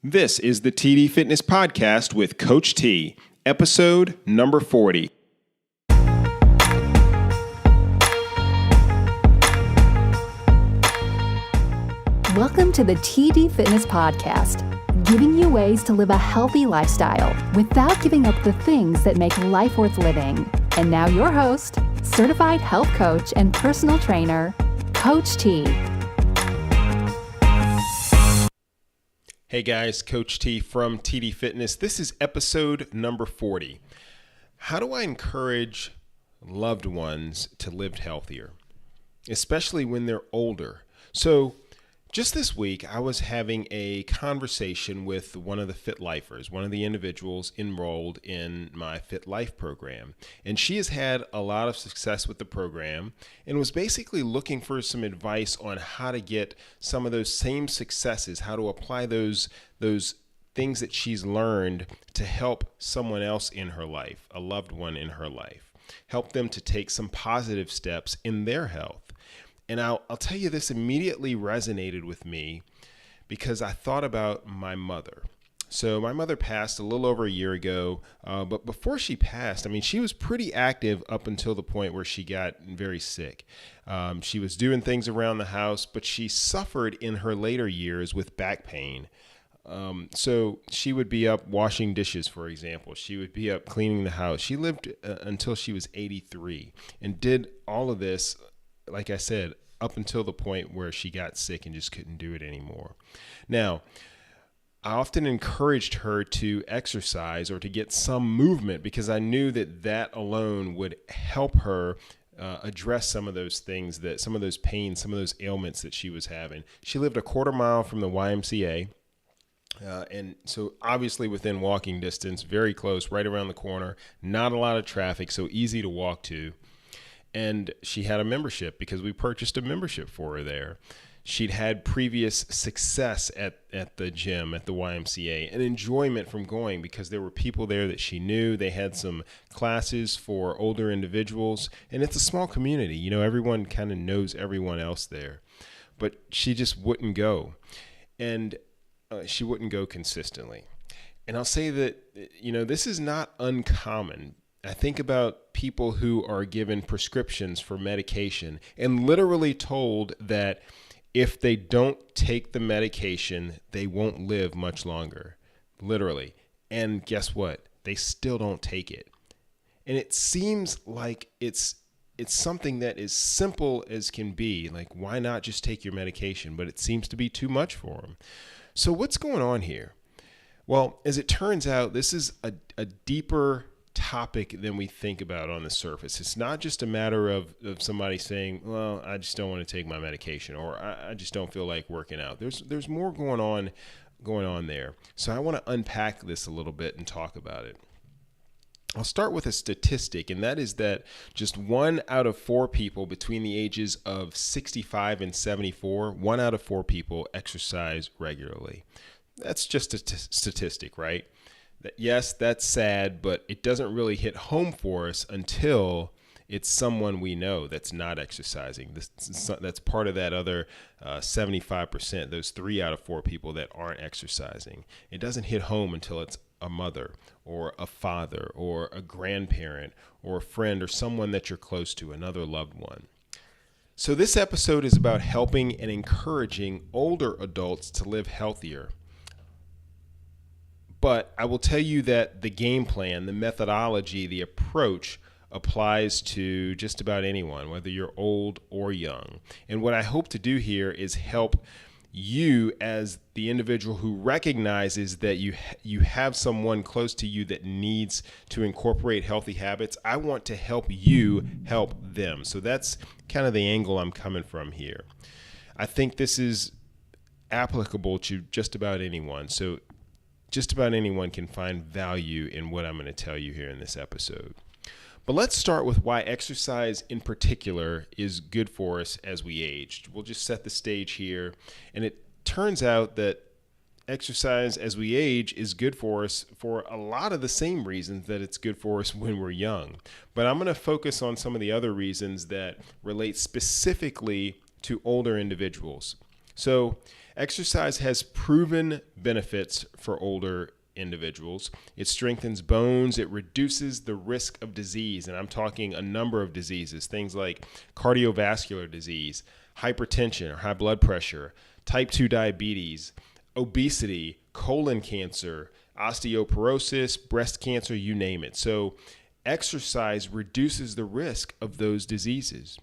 This is the TD Fitness Podcast with Coach T, episode number 40. Welcome to the TD Fitness Podcast, giving you ways to live a healthy lifestyle without giving up the things that make life worth living. And now your host, certified health coach and personal trainer, Coach T. Hey guys, Coach T from TD Fitness. This is episode number 40. How do I encourage loved ones to live healthier, especially when they're older? So just this week, I was having a conversation with one of the Fit Lifers, one of the individuals enrolled in my Fit Life program. And she has had a lot of success with the program and was basically looking for some advice on how to get some of those same successes, how to apply those things that she's learned to help someone else in her life, a loved one in her life, help them to take some positive steps in their health. And I'll tell you, this immediately resonated with me because I thought about my mother. So my mother passed a little over a year ago, but before she passed, she was pretty active up until the point where she got very sick. She was doing things around the house, but she suffered in her later years with back pain. So she would be up washing dishes, for example. She would be up cleaning the house. She lived until she was 83 and did all of this, like I said, up until the point where she got sick and just couldn't do it anymore. Now, I often encouraged her to exercise or to get some movement because I knew that alone would help her address some of those things, some of those pains, some of those ailments that she was having. She lived a quarter mile from the YMCA. And so obviously within walking distance, very close, right around the corner, not a lot of traffic, so easy to walk to. And she had a membership because we purchased a membership for her there. She'd had previous success at the gym, at the YMCA, and enjoyment from going because there were people there that she knew. They had some classes for older individuals, and it's a small community. You know, everyone kind of knows everyone else there. But she just wouldn't go, and she wouldn't go consistently. And I'll say that, this is not uncommon. I think about people who are given prescriptions for medication and literally told that if they don't take the medication, they won't live much longer, literally. And guess what? They still don't take it. And it seems like it's something that is simple as can be. Like, why not just take your medication? But it seems to be too much for them. So what's going on here? Well, as it turns out, this is a deeper topic than we think about on the surface. It's not just a matter of somebody saying, well, I just don't want to take my medication, or I just don't feel like working out. There's more going on there. So I want to unpack this a little bit and talk about it. I'll start with a statistic, and that is that just 1 out of 4 people between the ages of 65 and 74, 1 out of 4 people exercise regularly. That's just a statistic, right? Yes, that's sad, but it doesn't really hit home for us until it's someone we know that's not exercising. That's part of that other 75%, those 3 out of 4 people that aren't exercising. It doesn't hit home until it's a mother or a father or a grandparent or a friend or someone that you're close to, another loved one. So this episode is about helping and encouraging older adults to live healthier. But I will tell you that the game plan, the methodology, the approach applies to just about anyone, whether you're old or young. And what I hope to do here is help you as the individual who recognizes that you have someone close to you that needs to incorporate healthy habits. I want to help you help them. So that's kind of the angle I'm coming from here. I think this is applicable to just about anyone. So just about anyone can find value in what I'm going to tell you here in this episode. But let's start with why exercise in particular is good for us as we age. We'll just set the stage here. And it turns out that exercise as we age is good for us for a lot of the same reasons that it's good for us when we're young. But I'm going to focus on some of the other reasons that relate specifically to older individuals. So Exercise has proven benefits for older individuals. It strengthens bones. It reduces the risk of disease. And I'm talking a number of diseases, things like cardiovascular disease, hypertension or high blood pressure, type 2 diabetes, obesity, colon cancer, osteoporosis, breast cancer, you name it. So exercise reduces the risk of those diseases.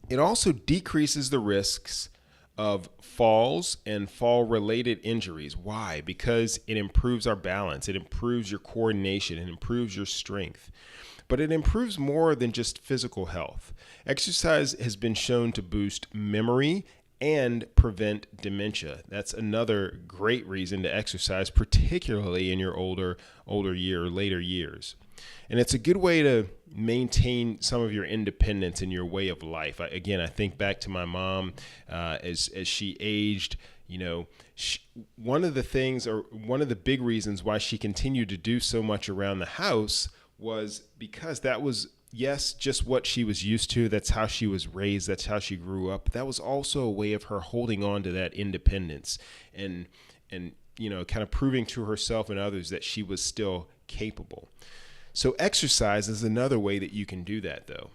It also decreases the risks of falls and fall-related injuries. Why? Because it improves our balance. It improves your coordination. It improves your strength. But it improves more than just physical health. Exercise has been shown to boost memory and prevent dementia. That's another great reason to exercise, particularly in your later years. And it's a good way to maintain some of your independence in your way of life. I think back to my mom as she aged. One of the big reasons why she continued to do so much around the house was because that was, yes, just what she was used to. That's how she was raised. That's how she grew up. That was also a way of her holding on to that independence and kind of proving to herself and others that she was still capable. So exercise is another way that you can do that, though.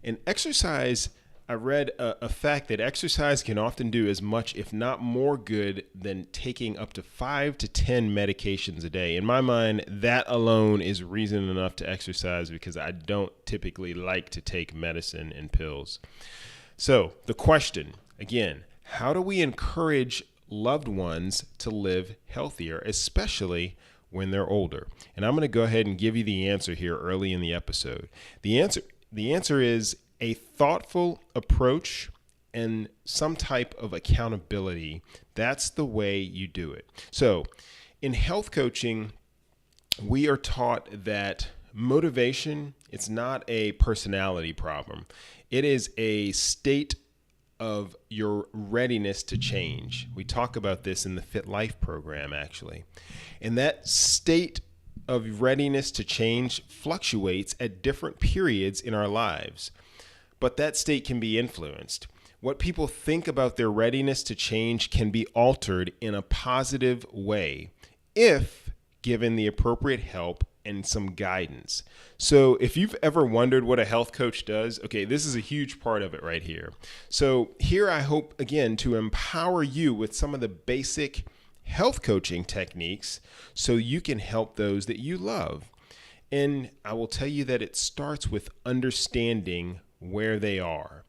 And exercise, I read a fact that exercise can often do as much, if not more good than taking up to 5 to 10 medications a day. In my mind, that alone is reason enough to exercise because I don't typically like to take medicine and pills. So the question, again, how do we encourage loved ones to live healthier, especially when they're older? And I'm going to go ahead and give you the answer here early in the episode. The answer is a thoughtful approach and some type of accountability. That's the way you do it. So in health coaching, we are taught that motivation, it's not a personality problem. It is a state of your readiness to change. We talk about this in the Fit Life program, actually. And that state of readiness to change fluctuates at different periods in our lives. But that state can be influenced. What people think about their readiness to change can be altered in a positive way if given the appropriate help and some guidance. So if you've ever wondered what a health coach does, okay, this is a huge part of it right here. So here I hope, again, to empower you with some of the basic health coaching techniques so you can help those that you love. And I will tell you that it starts with understanding where they are.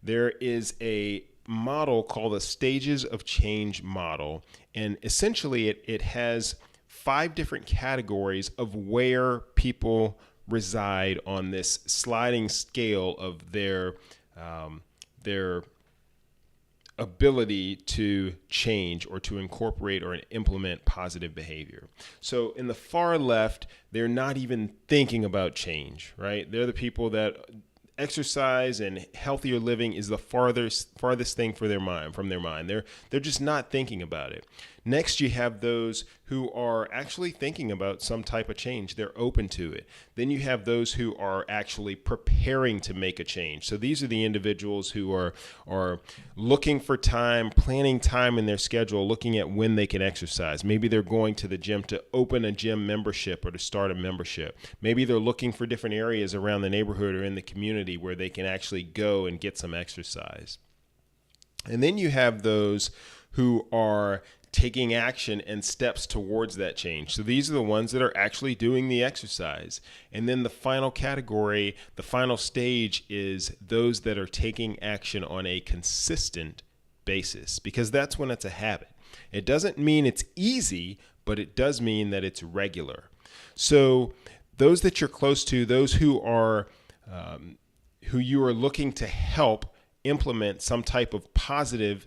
There is a model called the Stages of Change model, and essentially it has 5 different categories of where people reside on this sliding scale of their ability to change or to incorporate or implement positive behavior. So in the far left, they're not even thinking about change, right? They're the people that exercise and healthier living is the farthest thing from their mind. They're just not thinking about it. Next, you have those who are actually thinking about some type of change. They're open to it. Then you have those who are actually preparing to make a change. So these are the individuals who are looking for time, planning time in their schedule, looking at when they can exercise. Maybe they're going to the gym to open a gym membership or to start a membership. Maybe they're looking for different areas around the neighborhood or in the community where they can actually go and get some exercise. And then you have those who are taking action and steps towards that change. So these are the ones that are actually doing the exercise. And then the final category, the final stage is those that are taking action on a consistent basis, because that's when it's a habit. It doesn't mean it's easy, but it does mean that it's regular. So those that you're close to, those who you are looking to help implement some type of positive,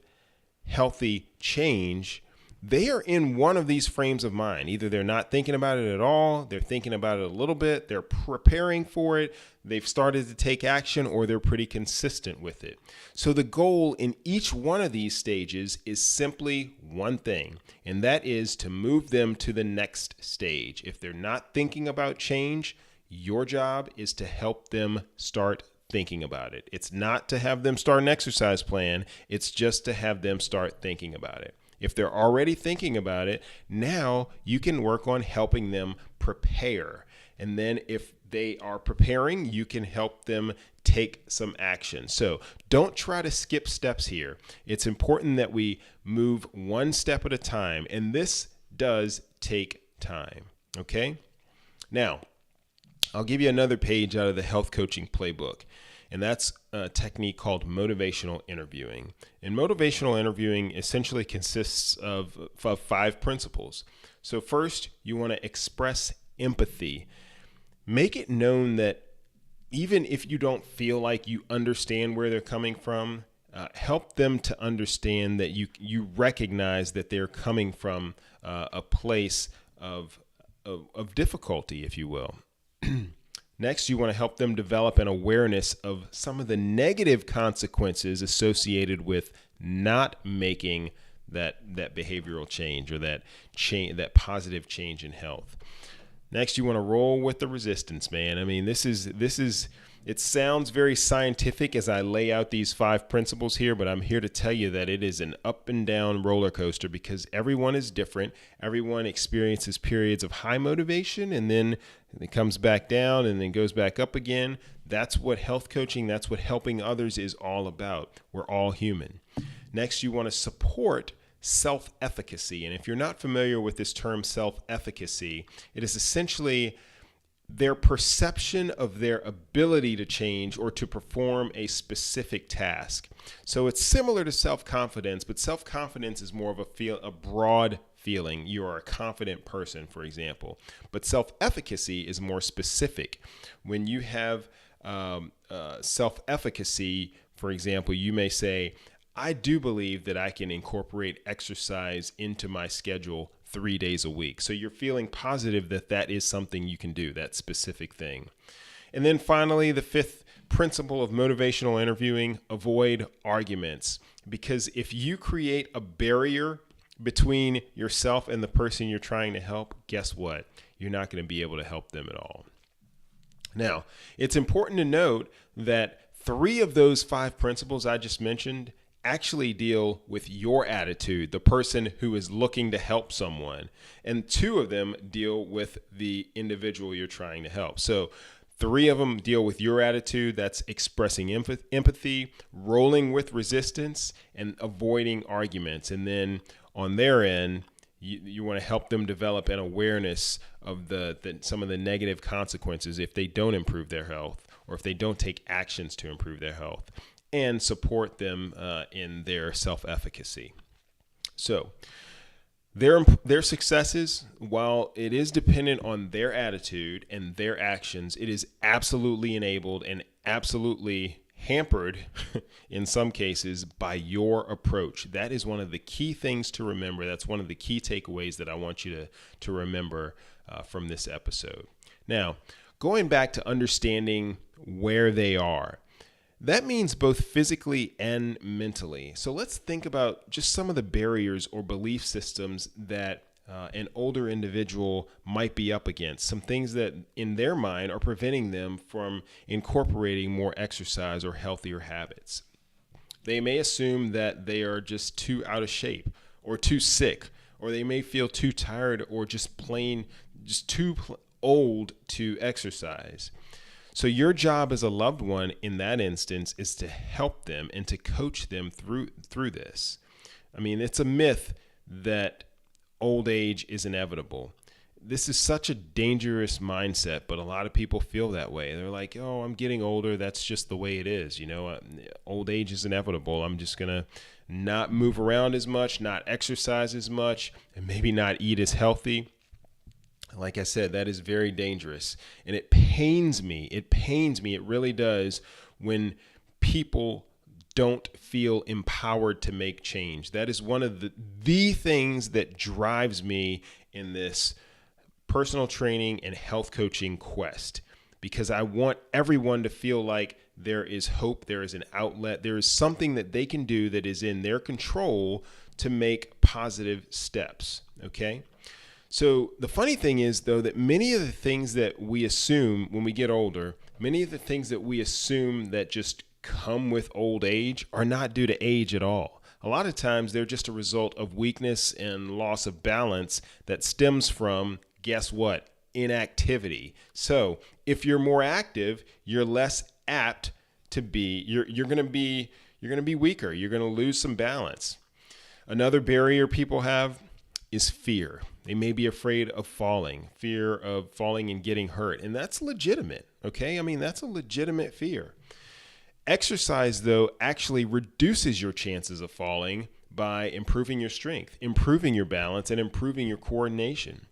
healthy change, they are in one of these frames of mind. Either they're not thinking about it at all, they're thinking about it a little bit, they're preparing for it, they've started to take action, or they're pretty consistent with it. So the goal in each one of these stages is simply one thing, and that is to move them to the next stage. If they're not thinking about change, your job is to help them start thinking about it. It's not to have them start an exercise plan. It's just to have them start thinking about it. If they're already thinking about it, now you can work on helping them prepare. And then if they are preparing, you can help them take some action. So don't try to skip steps here. It's important that we move one step at a time, and this does take time. Okay? Now, I'll give you another page out of the health coaching playbook, and that's a technique called motivational interviewing. And motivational interviewing essentially consists of 5 principles. So first, you want to express empathy. Make it known that even if you don't feel like you understand where they're coming from, help them to understand that you recognize that they're coming from a place of difficulty, if you will. Next, you want to help them develop an awareness of some of the negative consequences associated with not making that behavioral change or that positive change in health. Next, you want to roll with the resistance, man. I mean, this is it sounds very scientific as I lay out these 5 principles here, but I'm here to tell you that it is an up and down roller coaster because everyone is different. Everyone experiences periods of high motivation and then it comes back down and then goes back up again. That's what health coaching, that's what helping others is all about. We're all human. Next, you want to support self-efficacy. And if you're not familiar with this term self-efficacy, it is essentially their perception of their ability to change or to perform a specific task. So it's similar to self-confidence, but self-confidence is more of a broad feeling. You are a confident person, for example. But self-efficacy is more specific. When you have self-efficacy, for example, you may say, I do believe that I can incorporate exercise into my schedule 3 days a week. So you're feeling positive that that is something you can do, that specific thing. And then finally, the 5th principle of motivational interviewing, avoid arguments. Because if you create a barrier between yourself and the person you're trying to help, guess what? You're not going to be able to help them at all. Now, it's important to note that 3 of those 5 principles I just mentioned actually deal with your attitude, the person who is looking to help someone. And 2 of them deal with the individual you're trying to help. So 3 of them deal with your attitude. That's expressing empathy, rolling with resistance, and avoiding arguments. And then on their end, you want to help them develop an awareness of some of the negative consequences if they don't improve their health or if they don't take actions to improve their health, and support them in their self-efficacy. So their successes, while it is dependent on their attitude and their actions, it is absolutely enabled and absolutely hampered in some cases by your approach. That is one of the key things to remember. That's one of the key takeaways that I want you to remember from this episode. Now, going back to understanding where they are, that means both physically and mentally. So let's think about just some of the barriers or belief systems that an older individual might be up against, some things that in their mind are preventing them from incorporating more exercise or healthier habits. They may assume that they are just too out of shape or too sick, or they may feel too tired or just too old to exercise. So your job as a loved one in that instance is to help them and to coach them through this. I mean, it's a myth that old age is inevitable. This is such a dangerous mindset, but a lot of people feel that way. They're like, oh, I'm getting older. That's just the way it is. You know, old age is inevitable. I'm just going to not move around as much, not exercise as much, and maybe not eat as healthy. Like I said, that is very dangerous. And it pains me. It really does when people don't feel empowered to make change. That is one of the things that drives me in this personal training and health coaching quest, because I want everyone to feel like there is hope, there is an outlet, there is something that they can do that is in their control to make positive steps. Okay? So the funny thing is, though, that many of the things that we assume when we get older Many of the things that we assume that just come with old age are not due to age at all. A lot of times they're just a result of weakness and loss of balance that stems from, guess what? Inactivity. So if you're more active, you're less apt to be, you're going to be weaker. You're going to lose some balance. Another barrier people have is fear. They may be afraid of falling, fear of falling and getting hurt. And that's legitimate. Okay. I mean, that's a legitimate fear. Exercise, though, actually reduces your chances of falling by improving your strength, improving your balance, and improving your coordination.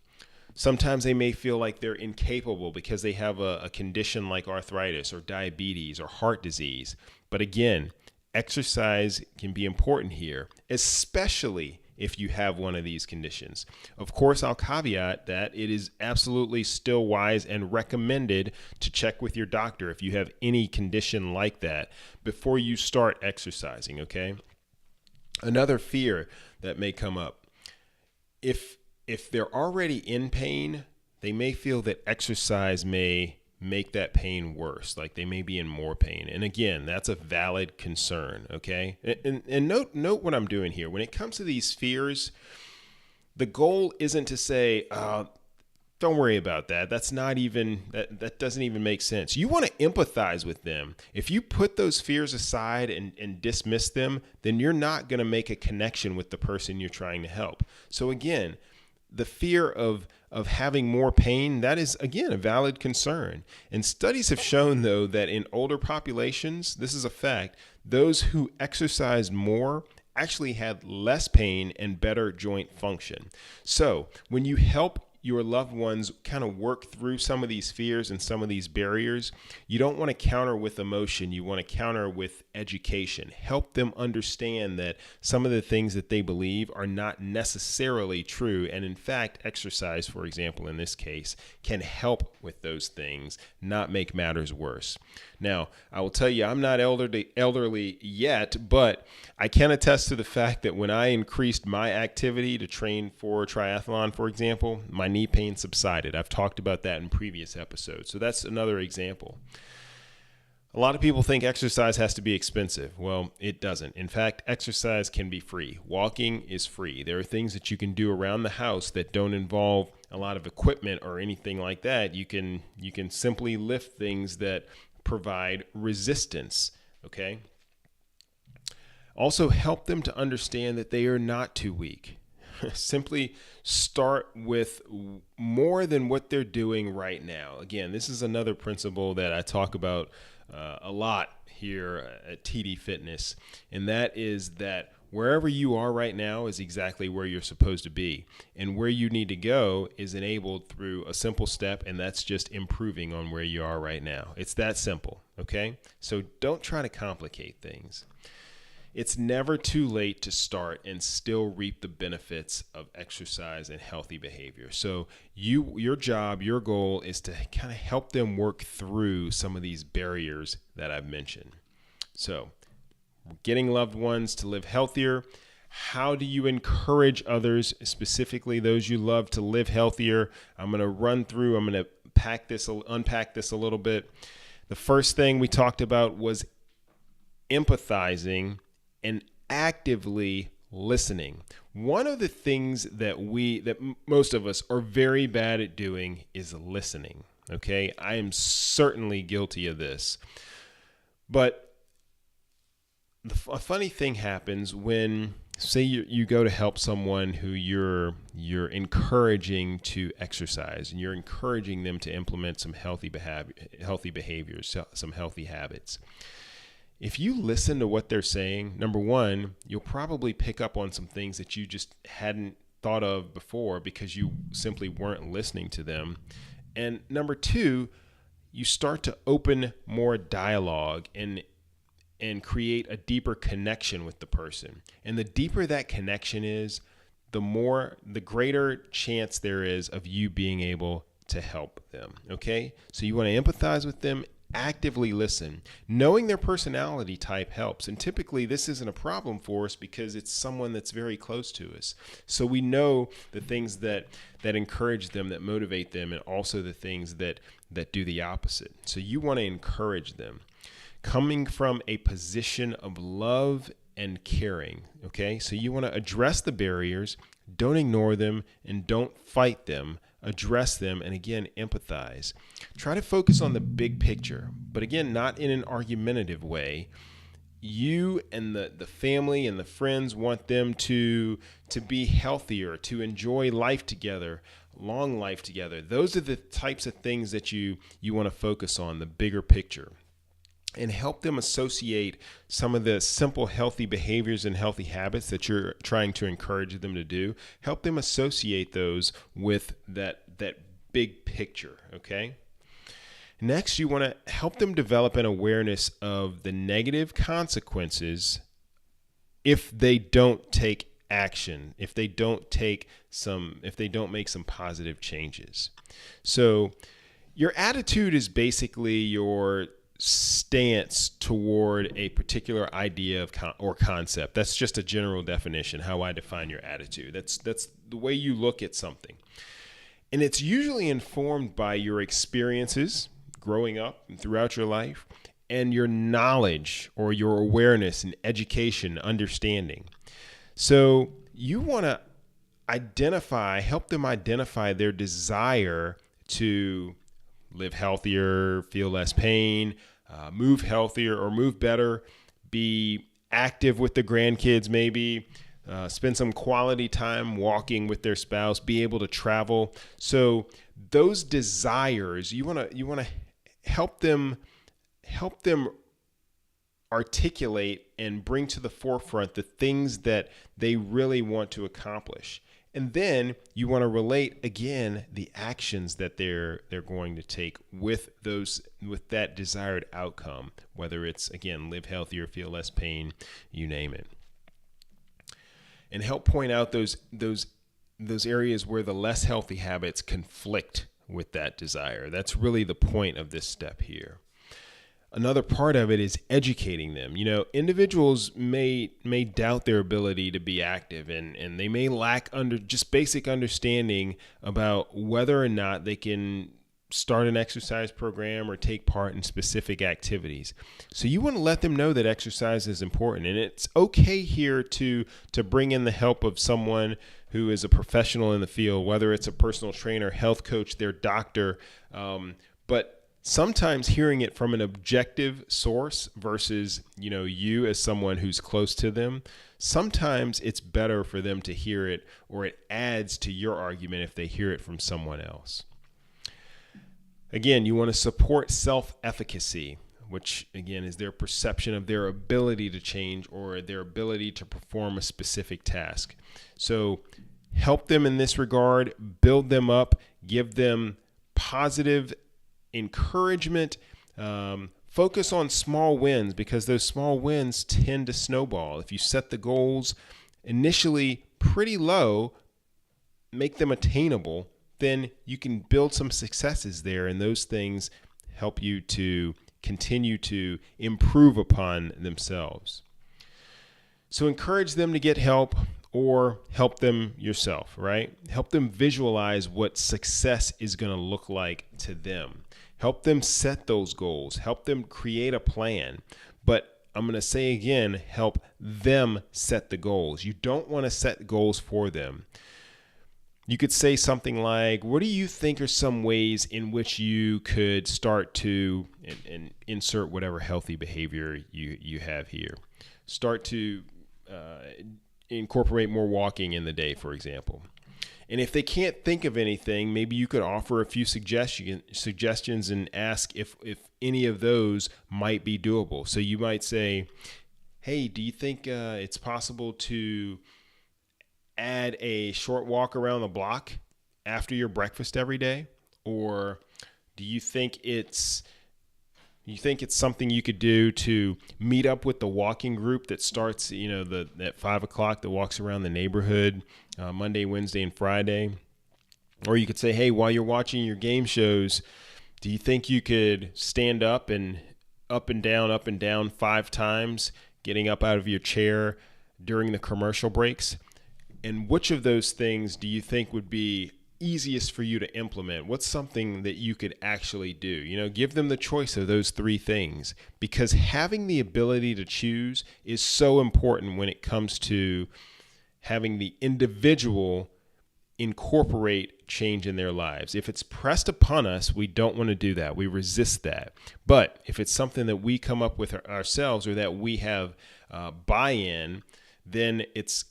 Sometimes they may feel like they're incapable because they have a condition like arthritis or diabetes or heart disease. But again, exercise can be important here, especially if you have one of these conditions. Of course, I'll caveat that it is absolutely still wise and recommended to check with your doctor if you have any condition like that before you start exercising, okay? Another fear that may come up, if they're already in pain, they may feel that exercise may make that pain worse, like they may be in more pain. And again, that's a valid concern, okay? And note what I'm doing here. When it comes to these fears, the goal isn't to say, don't worry about that. That doesn't even make sense. You want to empathize with them. If you put those fears aside and dismiss them, then you're not going to make a connection with the person you're trying to help. So again, the fear of having more pain, that is, again, a valid concern. And studies have shown, though, that in older populations, this is a fact, those who exercised more actually had less pain and better joint function. So when you help your loved ones kind of work through some of these fears and some of these barriers, you don't want to counter with emotion. You want to counter with education. Help them understand that some of the things that they believe are not necessarily true. And in fact, exercise, for example, in this case, can help with those things, not make matters worse. Now, I will tell you, I'm not elderly yet, but I can attest to the fact that when I increased my activity to train for triathlon, for example, my knee pain subsided. I've talked about that in previous episodes. So that's another example. A lot of people think exercise has to be expensive. Well, it doesn't. In fact, exercise can be free. Walking is free. There are things that you can do around the house that don't involve a lot of equipment or anything like that. You can simply lift things that provide resistance, okay? Also, help them to understand that they are not too weak. Simply start with more than what they're doing right now. Again, this is another principle that I talk about a lot here at TD Fitness, and that is that wherever you are right now is exactly where you're supposed to be, and where you need to go is enabled through a simple step, and that's just improving on where you are right now. It's that simple, okay? So don't try to complicate things. It's never too late to start and still reap the benefits of exercise and healthy behavior. So your job, your goal is to kind of help them work through some of these barriers that I've mentioned. So getting loved ones to live healthier. How do you encourage others, specifically those you love, to live healthier? I'm going to unpack this a little bit. The first thing we talked about was empathizing and actively listening. One of the things that most of us are very bad at doing is listening. Okay, I am certainly guilty of this. But a funny thing happens when, say, you go to help someone who you're encouraging to exercise, and you're encouraging them to implement some healthy behaviors, some healthy habits. If you listen to what they're saying, number one, you'll probably pick up on some things that you just hadn't thought of before because you simply weren't listening to them. And number two, you start to open more dialogue and create a deeper connection with the person. And the deeper that connection is, the greater chance there is of you being able to help them. Okay? So you want to empathize with them, actively listen. Knowing their personality type helps. And typically this isn't a problem for us because it's someone that's very close to us. So we know the things that encourage them, that motivate them, and also the things that do the opposite. So you want to encourage them. Coming from a position of love and caring, okay? So you want to address the barriers, don't ignore them, and don't fight them. Address them, and again, empathize. Try to focus on the big picture, but again, not in an argumentative way. You and the family and the friends want them to be healthier, to enjoy life together, long life together. Those are the types of things that you want to focus on, the bigger picture. And help them associate some of the simple healthy behaviors and healthy habits that you're trying to encourage them to do. Help them associate those with that big picture, okay? Next, you want to help them develop an awareness of the negative consequences if they don't take action, if they don't make some positive changes. So your attitude is basically your stance toward a particular idea or concept. That's just a general definition, how I define your attitude. That's the way you look at something. And it's usually informed by your experiences growing up and throughout your life, and your knowledge or your awareness and education, understanding. So you want to help them identify their desire to live healthier, feel less pain, move healthier or move better, be active with the grandkids maybe, spend some quality time walking with their spouse, be able to travel. So those desires, you want to help them articulate and bring to the forefront the things that they really want to accomplish. And then you want to relate again the actions that they're going to take with that desired outcome, whether it's again live healthier, feel less pain, you name it. And help point out those areas where the less healthy habits conflict with that desire. That's really the point of this step here. Another part of it is educating them. Individuals may doubt their ability to be active, and they may lack just basic understanding about whether or not they can start an exercise program or take part in specific activities. So you want to let them know that exercise is important, and it's okay here to bring in the help of someone who is a professional in the field, whether it's a personal trainer, health coach, their doctor, but sometimes hearing it from an objective source versus, you as someone who's close to them, sometimes it's better for them to hear it, or it adds to your argument if they hear it from someone else. Again, you want to support self-efficacy, which again is their perception of their ability to change or their ability to perform a specific task. So help them in this regard, build them up, give them positive encouragement, focus on small wins, because those small wins tend to snowball. If you set the goals initially pretty low, make them attainable, then you can build some successes there, and those things help you to continue to improve upon themselves. So encourage them to get help, or help them yourself, right? Help them visualize what success is going to look like to them. Help them set those goals. Help them create a plan. But I'm going to say again, help them set the goals. You don't want to set goals for them. You could say something like, what do you think are some ways in which you could start to, and insert whatever healthy behavior you have here, start to incorporate more walking in the day, for example. And if they can't think of anything, maybe you could offer a few suggestions and ask if any of those might be doable. So you might say, hey, do you think it's possible to add a short walk around the block after your breakfast every day? Or do you think it's something you could do to meet up with the walking group that starts, at 5 o'clock that walks around the neighborhood Monday, Wednesday, and Friday? Or you could say, hey, while you're watching your game shows, Do you think you could stand up and up and down 5 times, getting up out of your chair during the commercial breaks? And which of those things do you think would be easiest for you to implement? What's something that you could actually do? Give them the choice of those 3 things, because having the ability to choose is so important when it comes to having the individual incorporate change in their lives. If it's pressed upon us, we don't want to do that. We resist that. But if it's something that we come up with ourselves, or that we have buy-in, then it's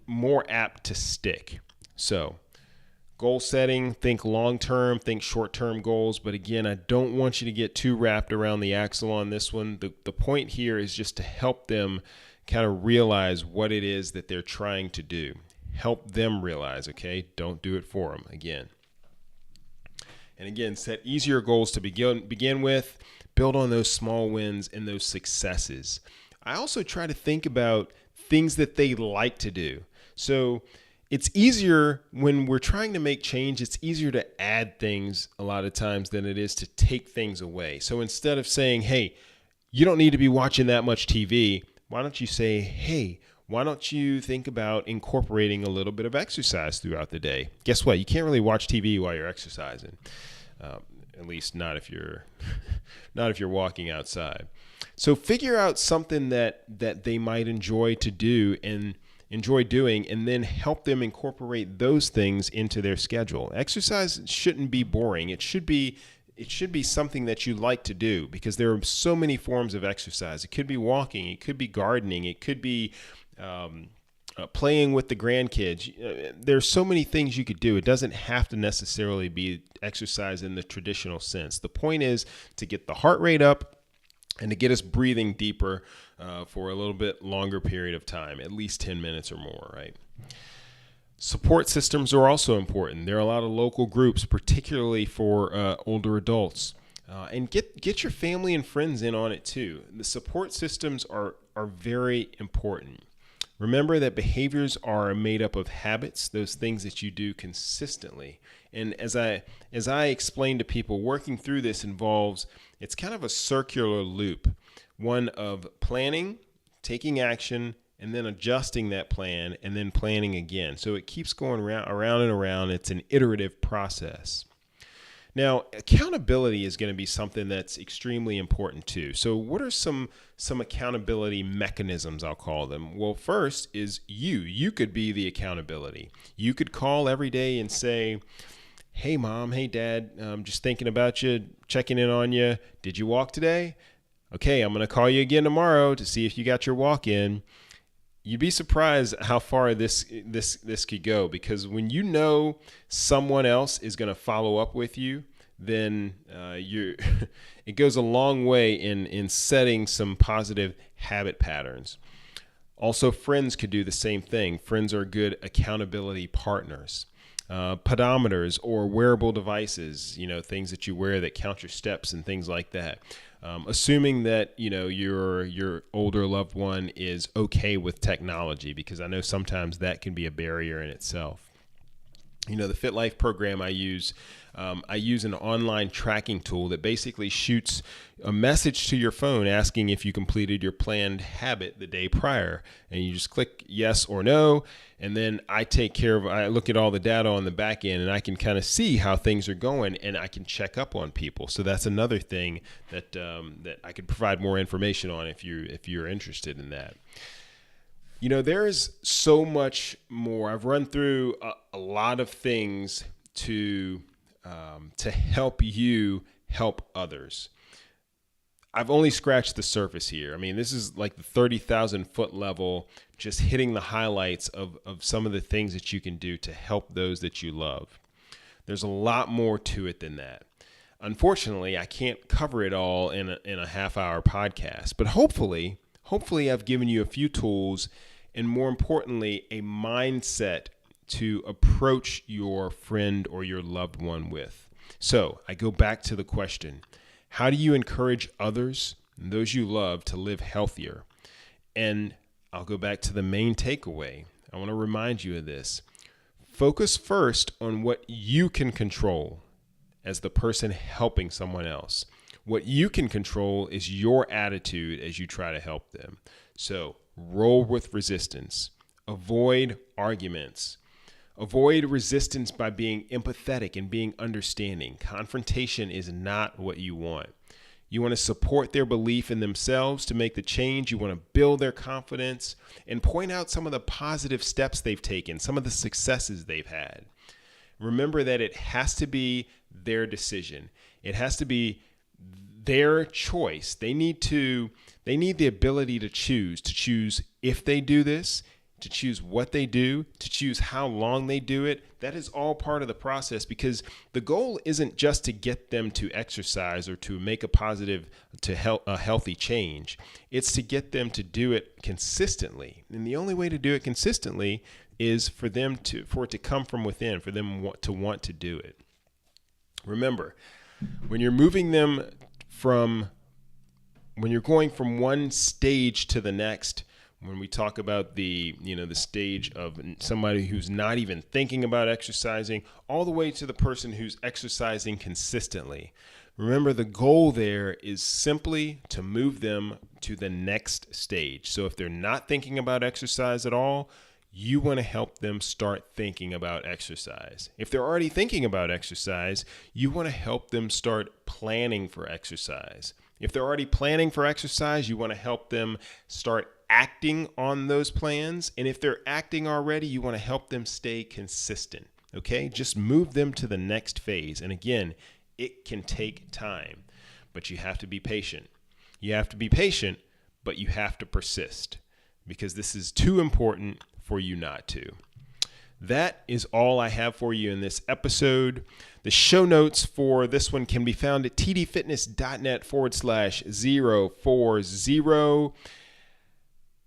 more apt to stick. So goal setting, think long-term, think short-term goals. But again, I don't want you to get too wrapped around the axle on this one. The point here is just to help them kind of realize what it is that they're trying to do. Help them realize, okay? Don't do it for them again. And again, set easier goals to begin with. Build on those small wins and those successes. I also try to think about things that they like to do. So it's easier when we're trying to make change. It's easier to add things a lot of times than it is to take things away. So instead of saying, hey, you don't need to be watching that much TV, why don't you say, hey, why don't you think about incorporating a little bit of exercise throughout the day? Guess what? You can't really watch TV while you're exercising, at least not if you're walking outside. So figure out something that they might enjoy to do and enjoy doing, and then help them incorporate those things into their schedule. Exercise shouldn't be boring. It should be something that you like to do, because there are so many forms of exercise. It could be walking, it could be gardening, it could be playing with the grandkids. There's so many things you could do. It doesn't have to necessarily be exercise in the traditional sense. The point is to get the heart rate up and to get us breathing deeper for a little bit longer period of time, at least 10 minutes or more, right? Support systems are also important. There are a lot of local groups, particularly for older adults. And get your family and friends in on it too. The support systems are very important. Remember that behaviors are made up of habits, those things that you do consistently. And as I explain to people, working through this it's kind of a circular loop, one of planning, taking action, and then adjusting that plan, and then planning again. So it keeps going around and around. It's an iterative process. Now, accountability is going to be something that's extremely important too. So what are some accountability mechanisms, I'll call them? Well, first is you could be the accountability. You could call every day and say, hey, Mom, hey, Dad, I'm just thinking about you, checking in on you. Did you walk today? Okay, I'm going to call you again tomorrow to see if you got your walk in. You'd be surprised how far this could go, because when you know someone else is going to follow up with you, then it goes a long way in setting some positive habit patterns. Also, friends could do the same thing. Friends are good accountability partners. Pedometers or wearable devices, things that you wear that count your steps and things like that. Assuming that, your older loved one is okay with technology, because I know sometimes that can be a barrier in itself. The Fit Life program I use an online tracking tool that basically shoots a message to your phone asking if you completed your planned habit the day prior. And you just click yes or no. And then I look at all the data on the back end, and I can kind of see how things are going, and I can check up on people. So that's another thing that I could provide more information on if you're interested in that. There is so much more. I've run through a lot of things to help you help others. I've only scratched the surface here. I mean, this is like the 30,000 foot level, just hitting the highlights of some of the things that you can do to help those that you love. There's a lot more to it than that. Unfortunately, I can't cover it all in a half-hour podcast, but hopefully I've given you a few tools, and more importantly, a mindset to approach your friend or your loved one with. So I go back to the question, how do you encourage others and those you love to live healthier? And I'll go back to the main takeaway. I want to remind you of this. Focus first on what you can control, as the person helping someone else. What you can control is your attitude as you try to help them. So roll with resistance. Avoid arguments. Avoid resistance by being empathetic and being understanding. Confrontation is not what you want. You want to support their belief in themselves to make the change. You want to build their confidence and point out some of the positive steps they've taken, some of the successes they've had. Remember that it has to be their decision. It has to be their choice. They need the ability to choose if they do this, to choose what they do, to choose how long they do it. That is all part of the process, because the goal isn't just to get them to exercise or to make a healthy change. It's to get them to do it consistently. And the only way to do it consistently is for it to come from within, for them to want to do it. Remember, when you're going from one stage to the next, when we talk about the stage of somebody who's not even thinking about exercising, all the way to the person who's exercising consistently, remember the goal there is simply to move them to the next stage. So if they're not thinking about exercise at all, you want to help them start thinking about exercise. If they're already thinking about exercise, you want to help them start planning for exercise. If they're already planning for exercise, you want to help them start acting on those plans. And if they're acting already, you want to help them stay consistent. Okay? Just move them to the next phase. And again, it can take time, but you have to be patient. You have to be patient, but you have to persist, because this is too important for you not to. That is all I have for you in this episode. The show notes for this one can be found at tdfitness.net/040.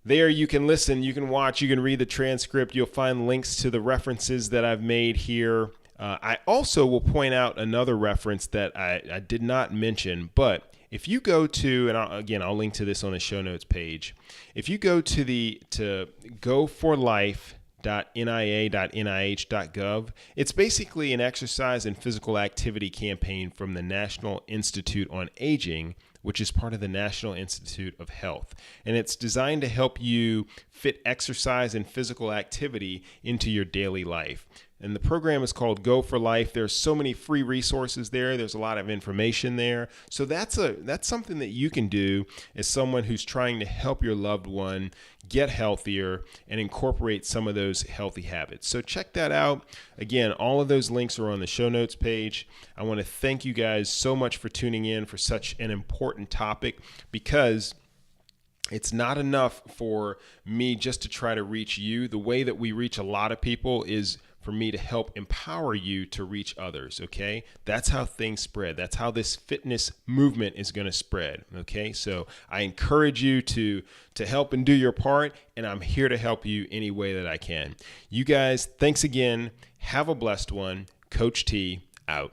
There you can listen, you can watch, you can read the transcript. You'll find links to the references that I've made here. I also will point out another reference that I did not mention, but if you go to, and I'll link to this on the show notes page. If you go to goforlife.nia.nih.gov, it's basically an exercise and physical activity campaign from the National Institute on Aging, which is part of the National Institute of Health. And it's designed to help you fit exercise and physical activity into your daily life. And the program is called Go for Life. There's so many free resources there. There's a lot of information there. So that's something that you can do as someone who's trying to help your loved one get healthier and incorporate some of those healthy habits. So check that out. Again, all of those links are on the show notes page. I want to thank you guys so much for tuning in for such an important topic, because it's not enough for me just to try to reach you. The way that we reach a lot of people is for me to help empower you to reach others, okay? That's how things spread. That's how this fitness movement is going to spread, okay? So I encourage you to help and do your part, and I'm here to help you any way that I can. You guys, thanks again. Have a blessed one. Coach T, out.